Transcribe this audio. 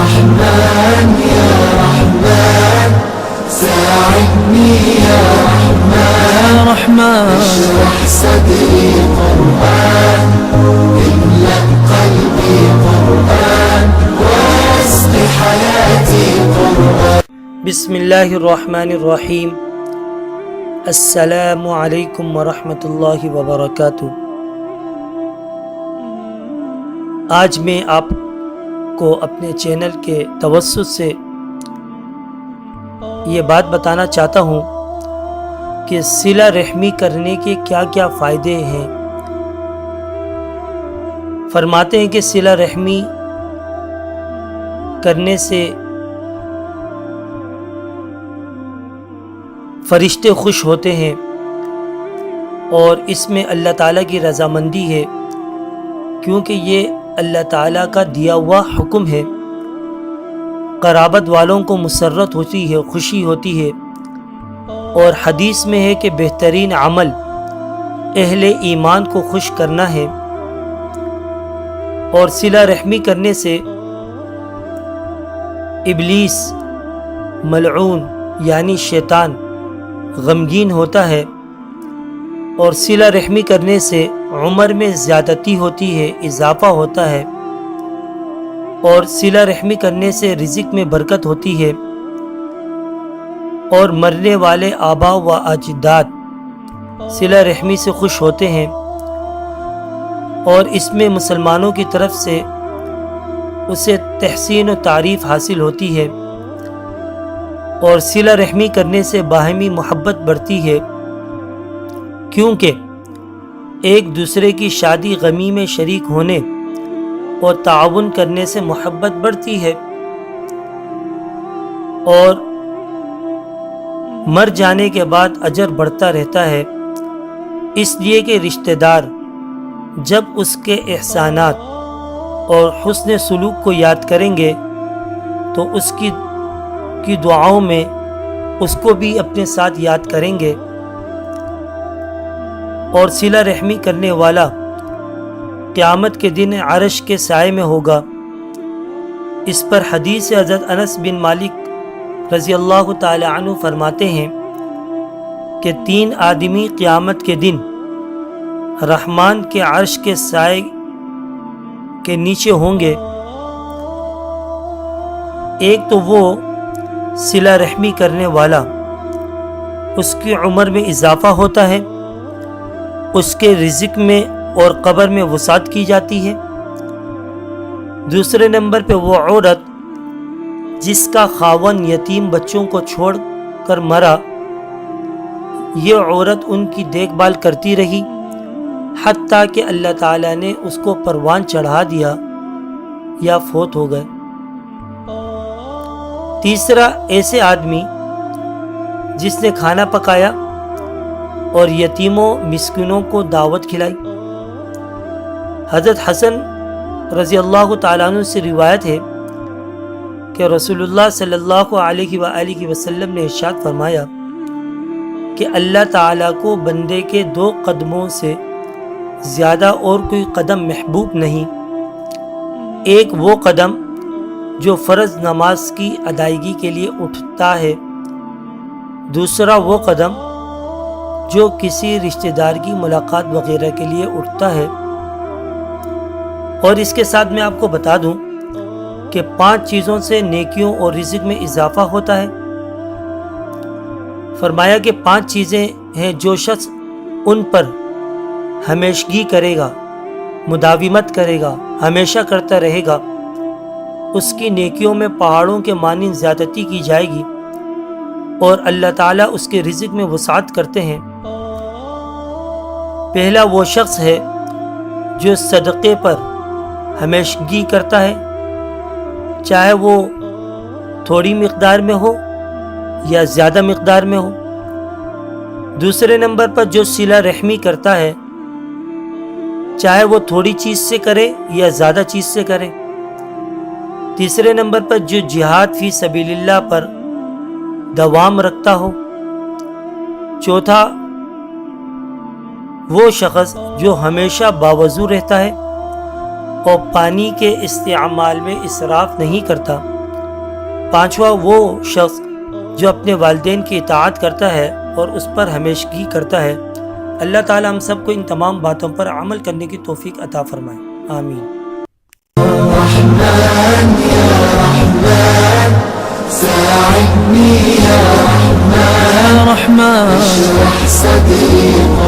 رحمن يا رحمن ساعدني يا رحمن اشرح صدري قرآن املأ قلبي قرآن واسق حياتي قرآن. بسم اللہ الرحمن الرحیم. السلام علیکم ورحمۃ اللہ وبرکاتہ. آج میں آپ کو اپنے چینل کے توسط سے یہ بات بتانا چاہتا ہوں کہ صلہ رحمی کرنے کے کیا کیا فائدے ہیں. فرماتے ہیں کہ صلہ رحمی کرنے سے فرشتے خوش ہوتے ہیں اور اس میں اللہ تعالیٰ کی رضامندی ہے، کیونکہ یہ اللہ تعالیٰ کا دیا ہوا حکم ہے. قرابت والوں کو مسرت ہوتی ہے، خوشی ہوتی ہے، اور حدیث میں ہے کہ بہترین عمل اہل ایمان کو خوش کرنا ہے. اور صلہ رحمی کرنے سے ابلیس ملعون یعنی شیطان غمگین ہوتا ہے، اور صلہ رحمی کرنے سے عمر میں زیادتی ہوتی ہے، اضافہ ہوتا ہے، اور صلہ رحمی کرنے سے رزق میں برکت ہوتی ہے، اور مرنے والے آباء و اجداد صلہ رحمی سے خوش ہوتے ہیں، اور اس میں مسلمانوں کی طرف سے اسے تحسین و تعریف حاصل ہوتی ہے، اور صلہ رحمی کرنے سے باہمی محبت بڑھتی ہے، کیونکہ ایک دوسرے کی شادی غمی میں شریک ہونے اور تعاون کرنے سے محبت بڑھتی ہے. اور مر جانے کے بعد اجر بڑھتا رہتا ہے، اس لیے کہ رشتہ دار جب اس کے احسانات اور حسن سلوک کو یاد کریں گے تو اس کی دعاؤں میں اس کو بھی اپنے ساتھ یاد کریں گے. اور صلہ رحمی کرنے والا قیامت کے دن عرش کے سائے میں ہوگا. اس پر حدیث حضرت انس بن مالک رضی اللہ تعالی عنہ فرماتے ہیں کہ 3 آدمی قیامت کے دن رحمان کے عرش کے سائے کے نیچے ہوں گے. ایک تو وہ صلہ رحمی کرنے والا، اس کی عمر میں اضافہ ہوتا ہے، اس کے رزق میں اور قبر میں وسعت کی جاتی ہے. دوسرے نمبر پہ وہ عورت جس کا خاوند یتیم بچوں کو چھوڑ کر مرا، یہ عورت ان کی دیکھ بھال کرتی رہی حتیٰ کہ اللہ تعالیٰ نے اس کو پروان چڑھا دیا یا فوت ہو گئے. تیسرا ایسے آدمی جس نے کھانا پکایا اور یتیموں مسکینوں کو دعوت کھلائی. حضرت حسن رضی اللہ تعالیٰ عنہ سے روایت ہے کہ رسول اللہ صلی اللہ علیہ وآلہ وسلم نے ارشاد فرمایا کہ اللہ تعالیٰ کو بندے کے 2 قدموں سے زیادہ اور کوئی قدم محبوب نہیں. ایک وہ قدم جو فرض نماز کی ادائیگی کے لیے اٹھتا ہے، دوسرا وہ قدم جو کسی رشتہ دار کی ملاقات وغیرہ کے لیے اٹھتا ہے. اور اس کے ساتھ میں آپ کو بتا دوں کہ 5 چیزوں سے نیکیوں اور رزق میں اضافہ ہوتا ہے. فرمایا کہ 5 چیزیں ہیں جو شخص ان پر ہمیشگی کرے گا، مداومت کرے گا، ہمیشہ کرتا رہے گا، اس کی نیکیوں میں پہاڑوں کے مانند زیادتی کی جائے گی اور اللہ تعالیٰ اس کے رزق میں وسعت کرتے ہیں. پہلا وہ شخص ہے جو صدقے پر ہمیشگی کرتا ہے، چاہے وہ تھوڑی مقدار میں ہو یا زیادہ مقدار میں ہو. دوسرے نمبر پر جو صلہ رحمی کرتا ہے، چاہے وہ تھوڑی چیز سے کرے یا زیادہ چیز سے کرے. تیسرے نمبر پر جو جہاد فی سبیل اللہ پر دوام رکھتا ہو. چوتھا وہ شخص جو ہمیشہ باوضو رہتا ہے اور پانی کے استعمال میں اسراف نہیں کرتا. پانچواں وہ شخص جو اپنے والدین کی اطاعت کرتا ہے اور اس پر ہمیشگی کرتا ہے۔ اللہ تعالی ہم سب کو ان تمام باتوں پر عمل کرنے کی توفیق عطا فرمائے، آمین۔ رحمن يا رحمن ساعدني يا رحمن رحمن اشرح صدري